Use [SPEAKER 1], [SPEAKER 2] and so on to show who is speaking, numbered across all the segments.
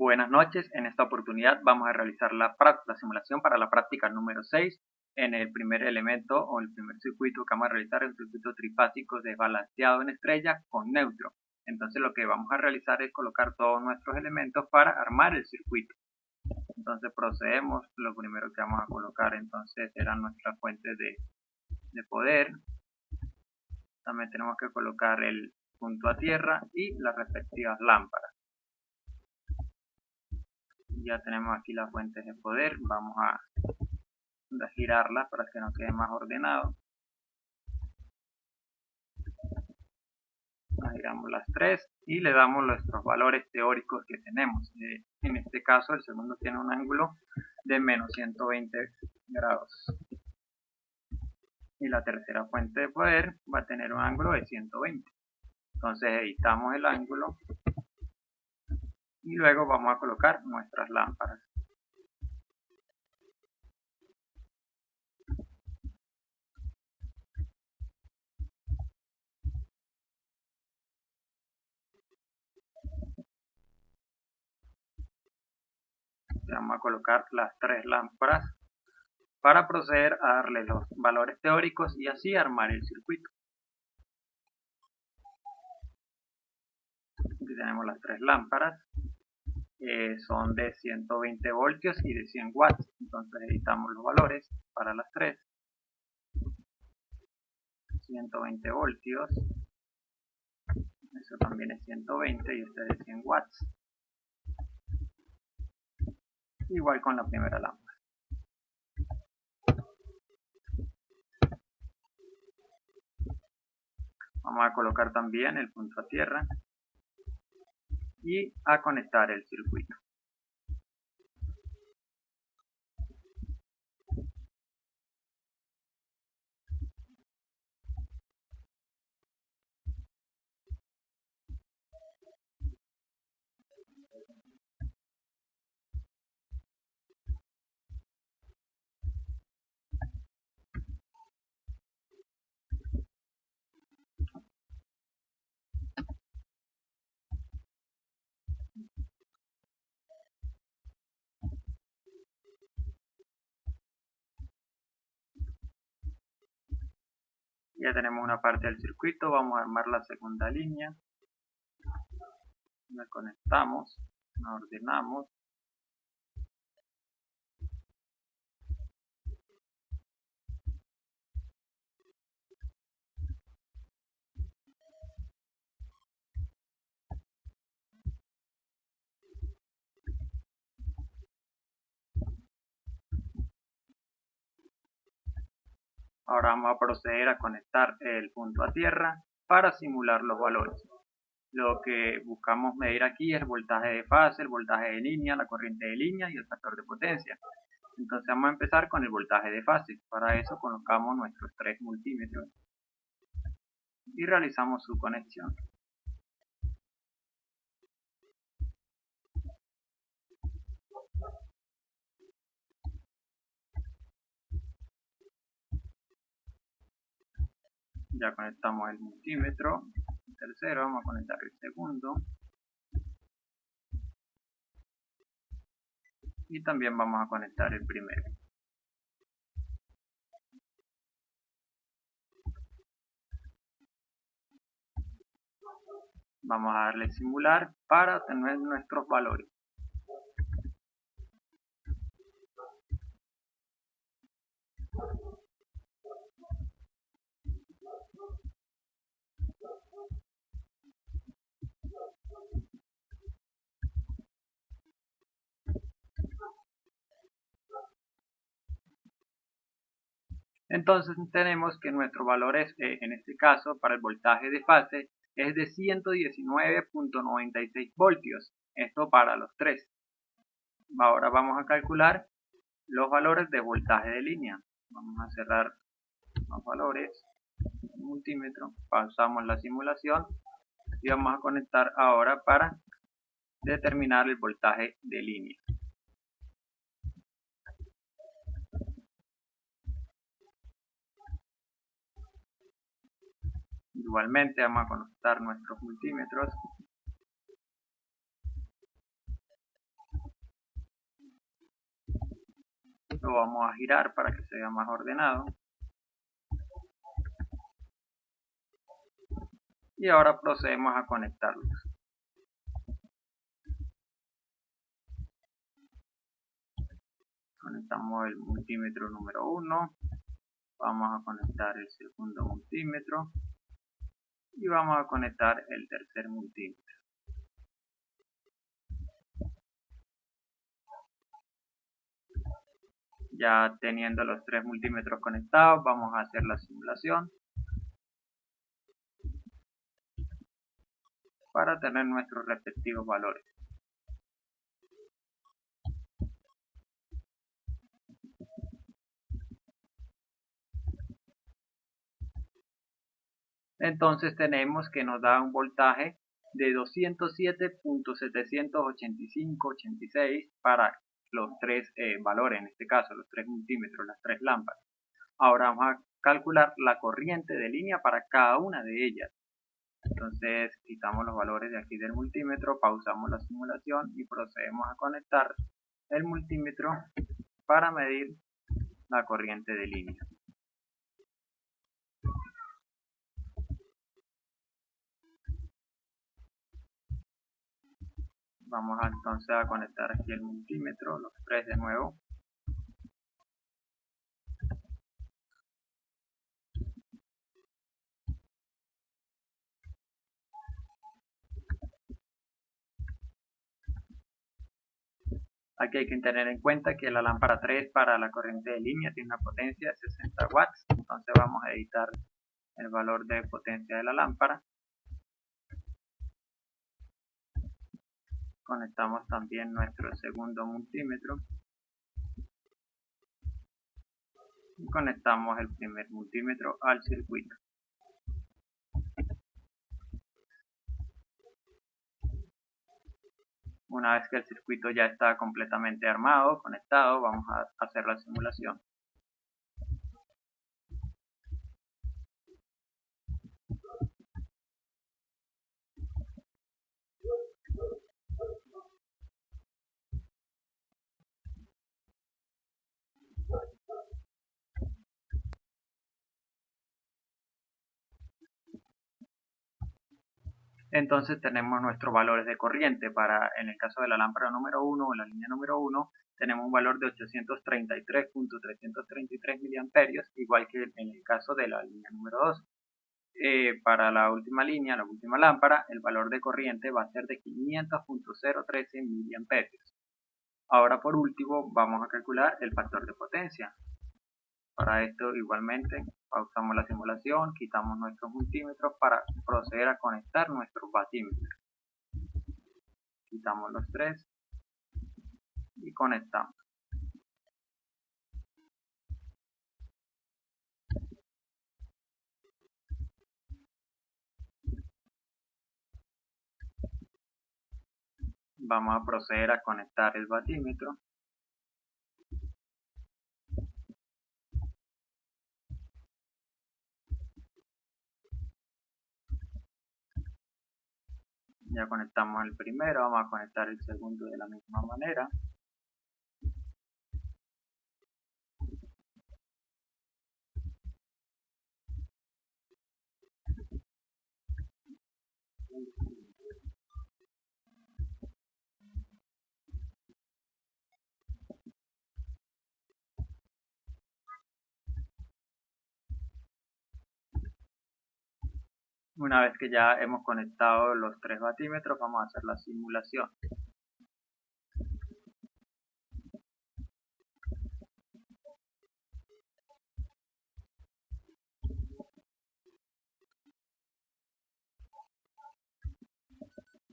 [SPEAKER 1] Buenas noches, en esta oportunidad vamos a realizar la simulación para la práctica número 6. En el primer elemento o el primer circuito que vamos a realizar es un circuito trifásico desbalanceado en estrella con neutro. Entonces lo que vamos a realizar es colocar todos nuestros elementos para armar el circuito. Entonces procedemos, lo primero que vamos a colocar entonces serán nuestras fuentes de poder. También tenemos que colocar el punto a tierra y las respectivas lámparas. Ya tenemos aquí las fuentes de poder, vamos a girarlas para que nos quede más ordenado. Giramos las tres y le damos nuestros valores teóricos que tenemos. En este caso el segundo tiene un ángulo de menos 120 grados y la tercera fuente de poder va a tener un ángulo de 120. Entonces editamos el ángulo y luego vamos a colocar nuestras lámparas. Vamos a colocar las tres lámparas para proceder a darle los valores teóricos y así armar el circuito. Aquí tenemos las tres lámparas, son de 120 voltios y de 100 watts, entonces editamos los valores para las tres. 120 voltios, eso también es 120 y este es de 100 watts. Igual con la primera lámpara. Vamos a colocar también el punto a tierra y a conectar el circuito. Ya tenemos una parte del circuito, vamos a armar la segunda línea. La conectamos, la ordenamos. Ahora vamos a proceder a conectar el punto a tierra para simular los valores. Lo que buscamos medir aquí es el voltaje de fase, el voltaje de línea, la corriente de línea y el factor de potencia. Entonces vamos a empezar con el voltaje de fase. Para eso colocamos nuestros 3 multímetros y realizamos su conexión. Ya conectamos el multímetro, el tercero, vamos a conectar el segundo. Y también vamos a conectar el primero. Vamos a darle simular para obtener nuestros valores. Entonces tenemos que nuestro valor es, en este caso, para el voltaje de fase, es de 119.96 voltios. Esto para los tres. Ahora vamos a calcular los valores de voltaje de línea. Vamos a cerrar los valores, el multímetro, pausamos la simulación y vamos a conectar ahora para determinar el voltaje de línea. Igualmente vamos a conectar nuestros multímetros. Lo vamos a girar para que se vea más ordenado. Y ahora procedemos a conectarlos. Conectamos el multímetro número 1. Vamos a conectar el segundo multímetro. Y vamos a conectar el tercer multímetro. Ya teniendo los 3 multímetros conectados, vamos a hacer la simulación para tener nuestros respectivos valores. Entonces tenemos que nos da un voltaje de 207.78586 para los 3 valores, en este caso los 3 multímetros, las 3 lámparas. Ahora vamos a calcular la corriente de línea para cada una de ellas. Entonces quitamos los valores de aquí del multímetro, pausamos la simulación y procedemos a conectar el multímetro para medir la corriente de línea. Vamos entonces a conectar aquí el multímetro, los 3 de nuevo. Aquí hay que tener en cuenta que la lámpara 3 para la corriente de línea tiene una potencia de 60 watts. Entonces vamos a editar el valor de potencia de la lámpara. Conectamos también nuestro segundo multímetro. Y conectamos el primer multímetro al circuito. Una vez que el circuito ya está completamente armado, conectado, vamos a hacer la simulación. Entonces tenemos nuestros valores de corriente. En el caso de la lámpara número 1 o la línea número 1, tenemos un valor de 833.333 miliamperios, igual que en el caso de la línea número 2. Para la última línea, la última lámpara, el valor de corriente va a ser de 500.013 miliamperios. Ahora por último vamos a calcular el factor de potencia. Para esto igualmente pausamos la simulación, quitamos nuestros multímetros para proceder a conectar nuestros vatímetros. Quitamos los 3 y conectamos. Vamos a proceder a conectar el vatímetro. Ya conectamos el primero, vamos a conectar el segundo de la misma manera. Una vez que ya hemos conectado los 3 vatímetros, vamos a hacer la simulación.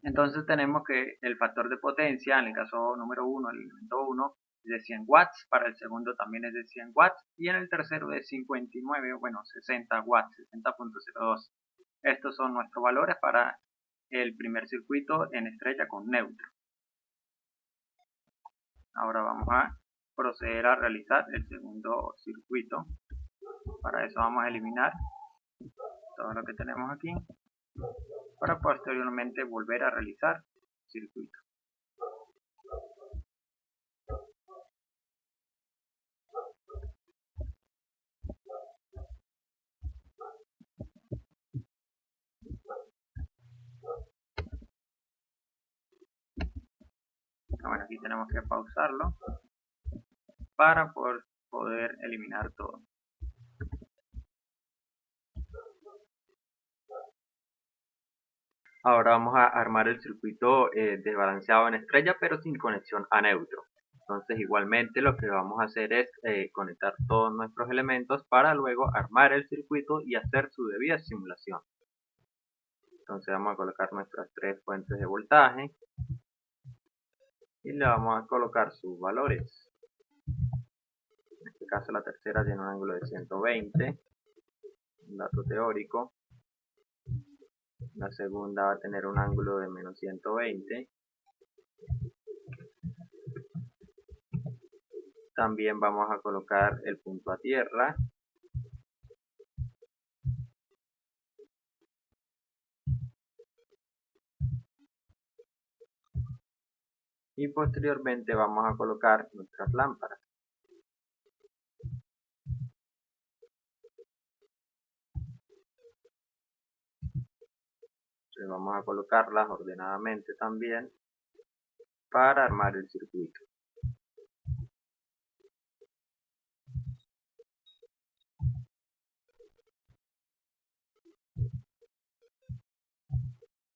[SPEAKER 1] Entonces tenemos que el factor de potencia, en el caso número 1, el elemento 1, es de 100 watts, para el segundo también es de 100 watts, y en el tercero de 59, bueno, 60 watts, 60.02. Estos son nuestros valores para el primer circuito en estrella con neutro. Ahora vamos a proceder a realizar el segundo circuito. Para eso vamos a eliminar todo lo que tenemos aquí, para posteriormente volver a realizar circuito. Bueno, aquí tenemos que pausarlo para poder eliminar todo. Ahora vamos a armar el circuito desbalanceado en estrella, pero sin conexión a neutro. Entonces igualmente lo que vamos a hacer es conectar todos nuestros elementos para luego armar el circuito y hacer su debida simulación. Entonces vamos a colocar nuestras tres fuentes de voltaje y le vamos a colocar sus valores. En este caso la tercera tiene un ángulo de 120, un dato teórico. La segunda va a tener un ángulo de menos 120. También vamos a colocar el punto a tierra. Y posteriormente vamos a colocar nuestras lámparas. Entonces vamos a colocarlas ordenadamente también para armar el circuito.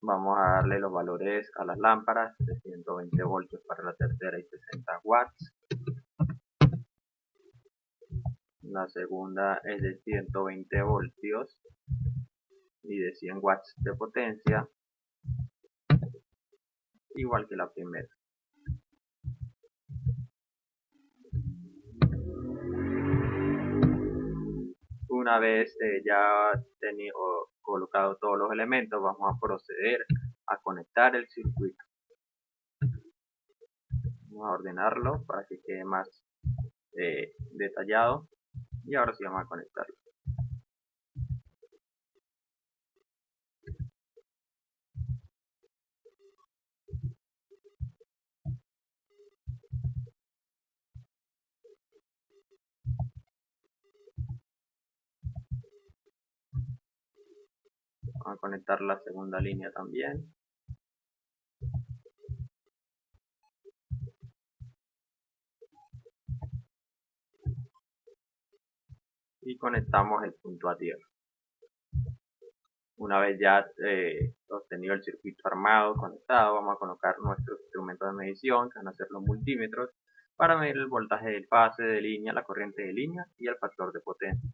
[SPEAKER 1] Vamos a darle los valores a las lámparas de 120 voltios para la tercera y 60 watts. La segunda es de 120 voltios y de 100 watts de potencia, igual que la primera. Una vez ya tenido colocado todos los elementos, vamos a proceder a conectar el circuito. Vamos a ordenarlo para que quede más detallado y ahora sí vamos a conectarlo. Vamos a conectar la segunda línea también. Y conectamos el punto a tierra. Una vez ya obtenido el circuito armado, conectado, vamos a colocar nuestros instrumentos de medición, que van a ser los multímetros, para medir el voltaje de fase, de línea, la corriente de línea y el factor de potencia.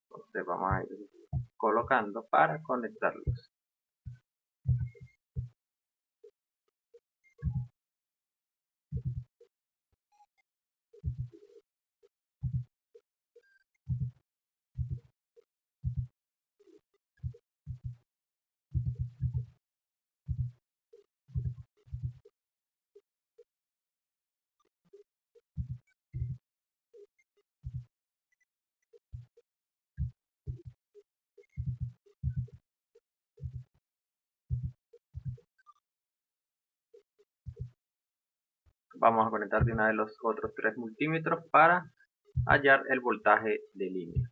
[SPEAKER 1] Entonces vamos a ir colocando para conectarlos. Vamos a conectar de una vez los otros tres multímetros para hallar el voltaje de línea.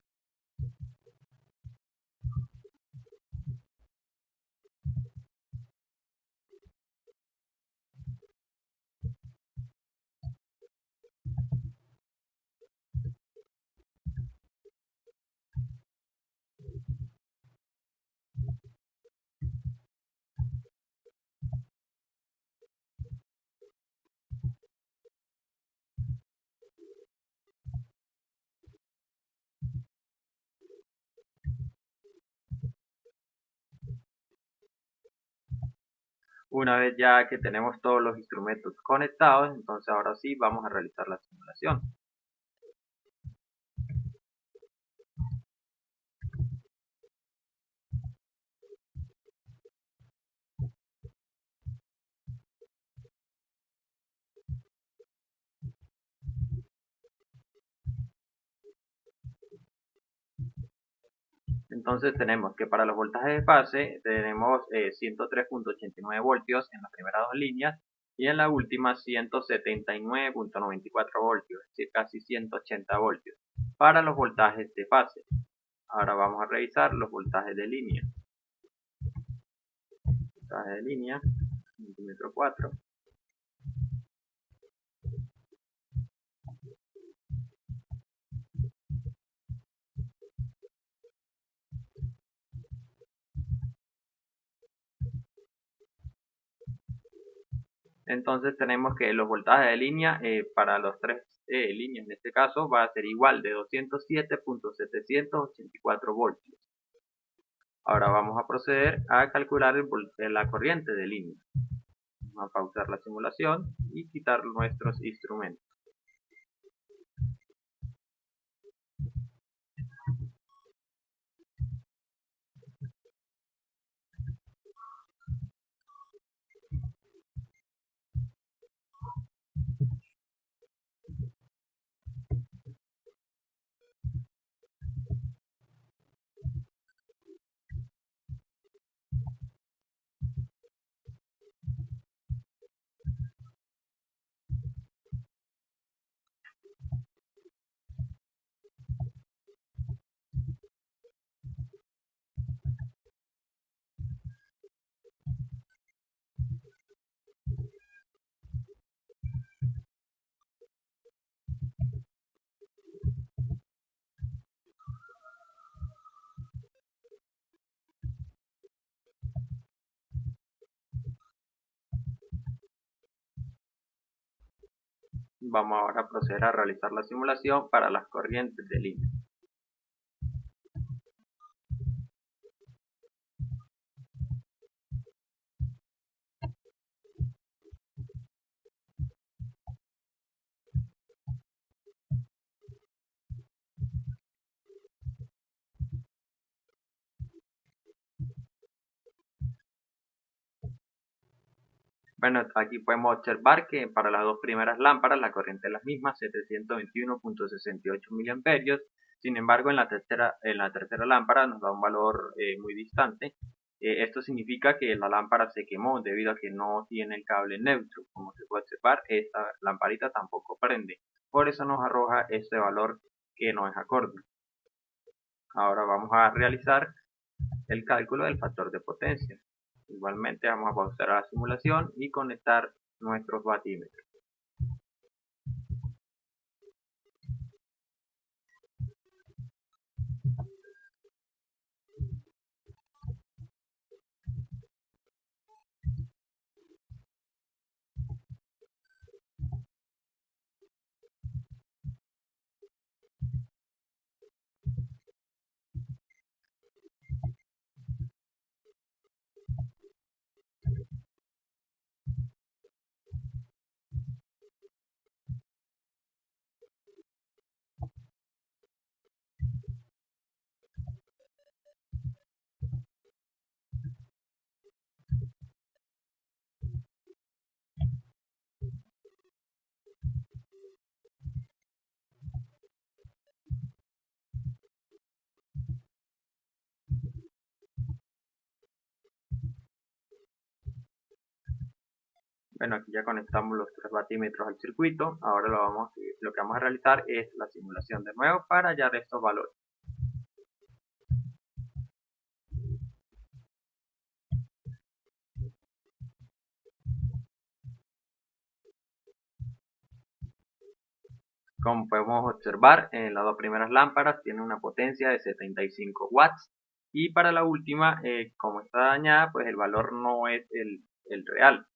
[SPEAKER 1] Una vez ya que tenemos todos los instrumentos conectados, entonces ahora sí vamos a realizar la simulación. Entonces tenemos que para los voltajes de fase tenemos 103.89 voltios en las primeras dos líneas y en la última 179.94 voltios, es decir, casi 180 voltios para los voltajes de fase. Ahora vamos a revisar los voltajes de línea. Voltaje de línea, centímetro 4. Entonces tenemos que los voltajes de línea para las tres líneas en este caso va a ser igual de 207.784 voltios. Ahora vamos a proceder a calcular la corriente de línea. Vamos a pausar la simulación y quitar nuestros instrumentos. Vamos ahora a proceder a realizar la simulación para las corrientes de línea. Bueno, aquí podemos observar que para las dos primeras lámparas la corriente es la misma, 721.68 miliamperios. Sin embargo, en la tercera lámpara nos da un valor muy distante. Esto significa que la lámpara se quemó debido a que no tiene el cable neutro. Como se puede observar, esta lamparita tampoco prende. Por eso nos arroja este valor que no es acorde. Ahora vamos a realizar el cálculo del factor de potencia. Igualmente vamos a pausar la simulación y conectar nuestros vatímetros. Bueno, aquí ya conectamos los tres vatímetros al circuito. Ahora lo que vamos a realizar es la simulación de nuevo para hallar estos valores. Como podemos observar, en las dos primeras lámparas tienen una potencia de 75 watts y para la última, como está dañada, pues el valor no es el real.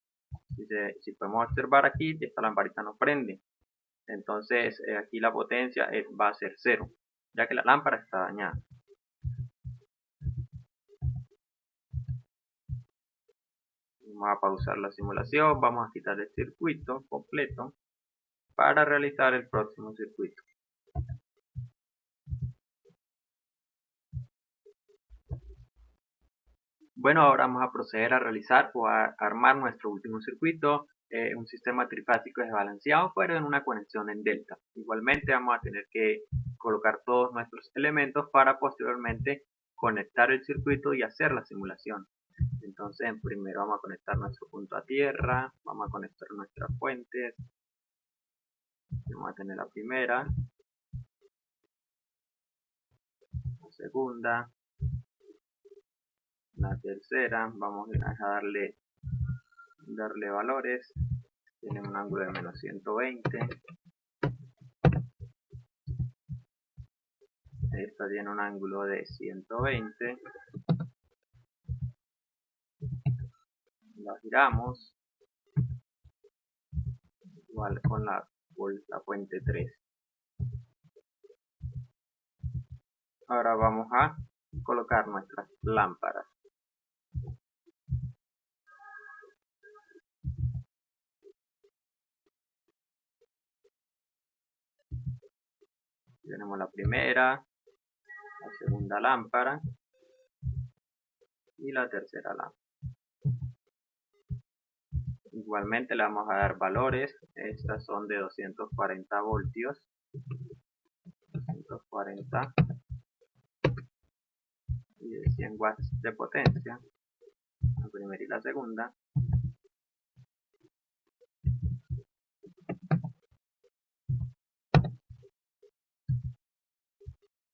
[SPEAKER 1] Si podemos observar aquí, esta lamparita no prende. Entonces aquí la potencia va a ser 0, ya que la lámpara está dañada. Vamos a pausar la simulación, vamos a quitar el circuito completo para realizar el próximo circuito. Bueno, ahora vamos a proceder a realizar o a armar nuestro último circuito, un sistema trifásico desbalanceado, pero en una conexión en delta. Igualmente vamos a tener que colocar todos nuestros elementos para posteriormente conectar el circuito y hacer la simulación. Entonces, primero vamos a conectar nuestro punto a tierra, vamos a conectar nuestras fuentes, vamos a tener la primera, la segunda, la tercera, vamos a darle darle valores. Tiene un ángulo de menos 120. Esta tiene un ángulo de 120. La giramos. Igual con la fuente 3. Ahora vamos a colocar nuestras lámparas. Tenemos la primera, la segunda lámpara y la tercera lámpara. Igualmente le vamos a dar valores. Estas son de 240 voltios. 240 y de 100 watts de potencia. La primera y la segunda.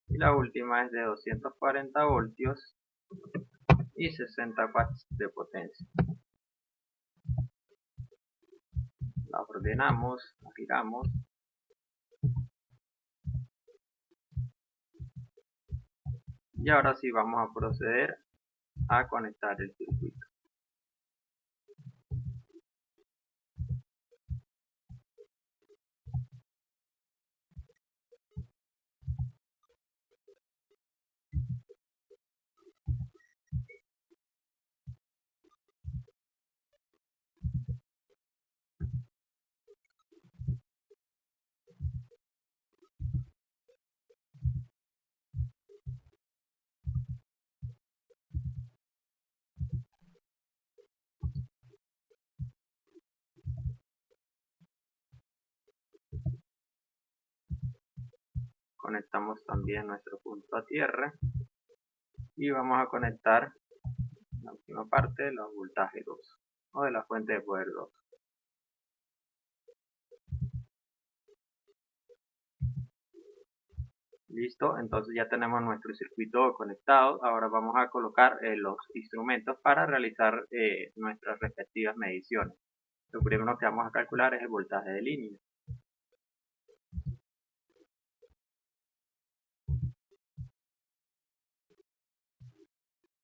[SPEAKER 1] Y la última es de 240 voltios y 60 watts de potencia. La ordenamos, la giramos. Y ahora sí vamos a proceder a conectar el circuito. Conectamos también nuestro punto a tierra y vamos a conectar la última parte de los voltaje 2 o de la fuente de poder 2. Listo, entonces ya tenemos nuestro circuito conectado. Ahora vamos a colocar los instrumentos para realizar nuestras respectivas mediciones. Lo primero que vamos a calcular es el voltaje de línea.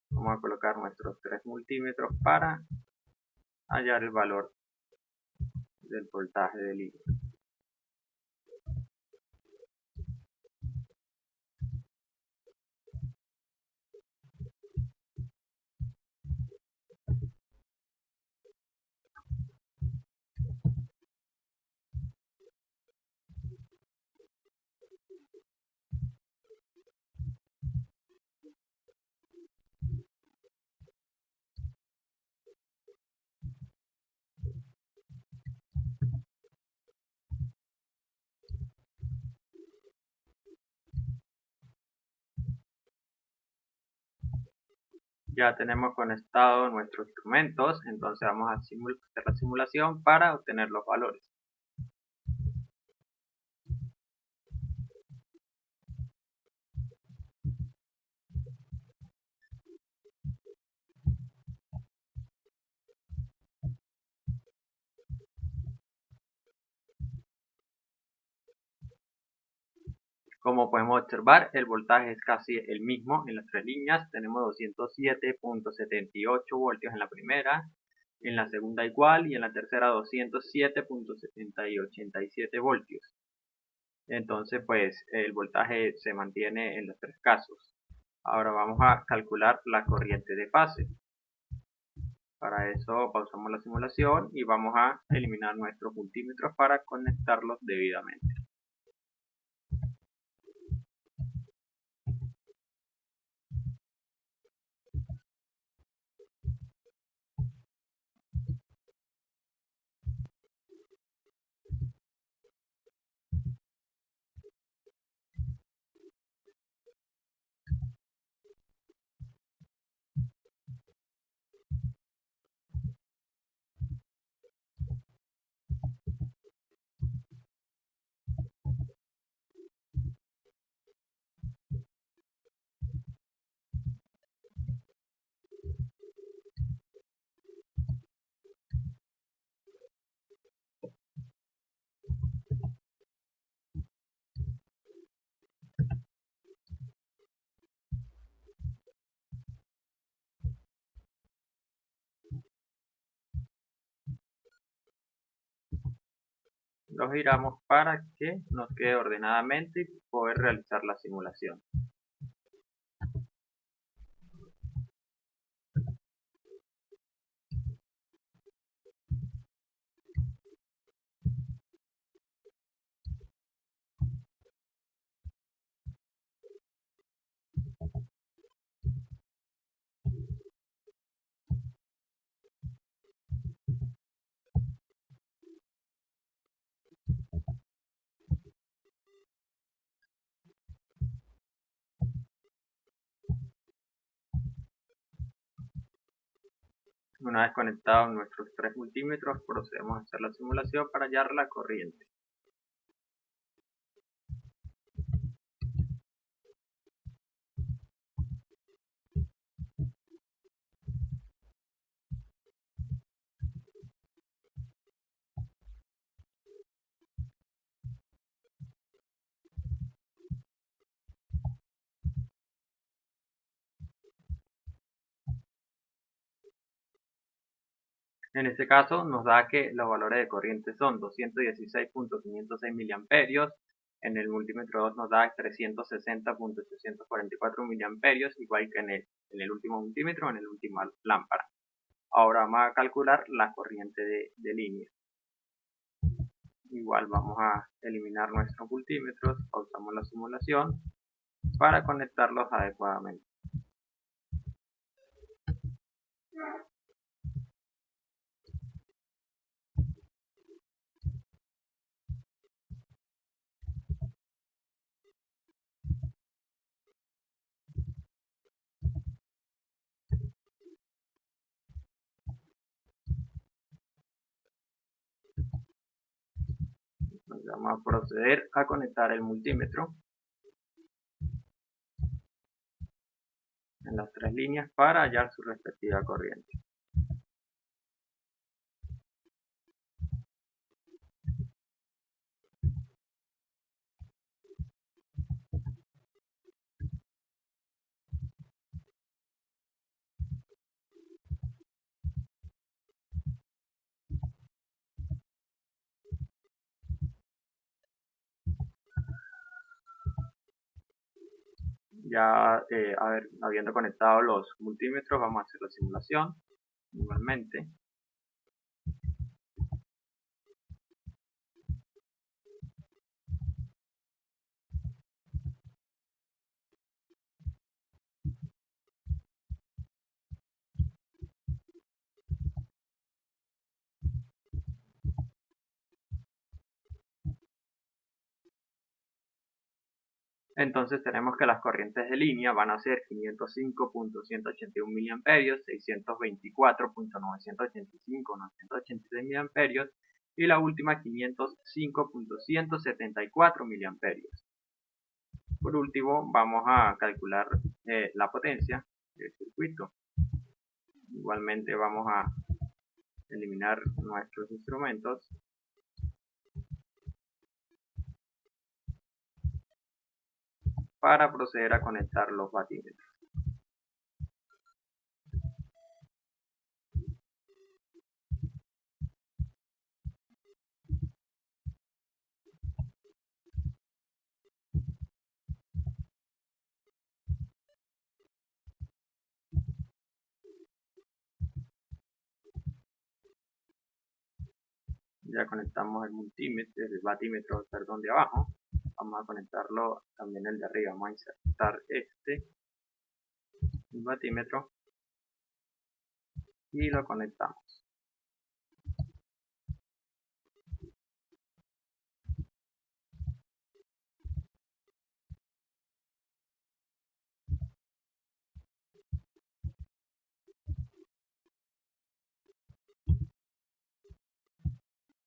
[SPEAKER 1] Vamos a colocar nuestros 3 multímetros para hallar el valor del voltaje de línea. Ya tenemos conectados nuestros instrumentos, entonces vamos a hacer la simulación para obtener los valores. Como podemos observar, el voltaje es casi el mismo en las tres líneas. Tenemos 207.78 voltios en la primera, en la segunda igual y en la tercera 207.87 voltios. Entonces pues el voltaje se mantiene en los tres casos. Ahora vamos a calcular la corriente de fase. Para eso pausamos la simulación y vamos a eliminar nuestros multímetros para conectarlos debidamente. Los giramos para que nos quede ordenadamente y poder realizar la simulación. Una vez conectados nuestros 3 multímetros, procedemos a hacer la simulación para hallar la corriente. En este caso nos da que los valores de corriente son 216.506 miliamperios, en el multímetro 2 nos da 360.844 miliamperios, igual que en el último multímetro, en el último lámpara. Ahora vamos a calcular la corriente de línea. Igual vamos a eliminar nuestros multímetros, pausamos la simulación para conectarlos adecuadamente. Entonces vamos a proceder a conectar el multímetro en las 3 líneas para hallar su respectiva corriente. Ya habiendo conectado los multímetros, vamos a hacer la simulación igualmente. Entonces tenemos que las corrientes de línea van a ser 505.181 miliamperios, 624.985, 986 miliamperios y la última 505.174 miliamperios. Por último vamos a calcular la potencia del circuito. Igualmente vamos a eliminar nuestros instrumentos para proceder a conectar los vatímetros. Ya conectamos el multímetro, el batímetro, perdón, de abajo. Vamos a conectarlo también el de arriba. Vamos a insertar el batímetro y lo conectamos.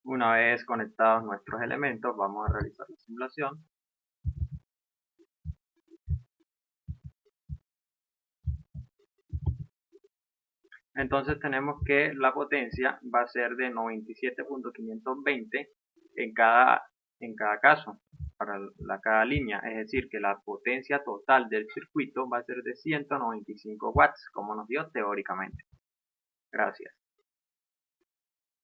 [SPEAKER 1] Una vez conectados nuestros elementos, vamos a realizar la simulación. Entonces tenemos que la potencia va a ser de 97.520 en cada caso, para cada línea. Es decir, que la potencia total del circuito va a ser de 195 watts, como nos dio teóricamente. Gracias.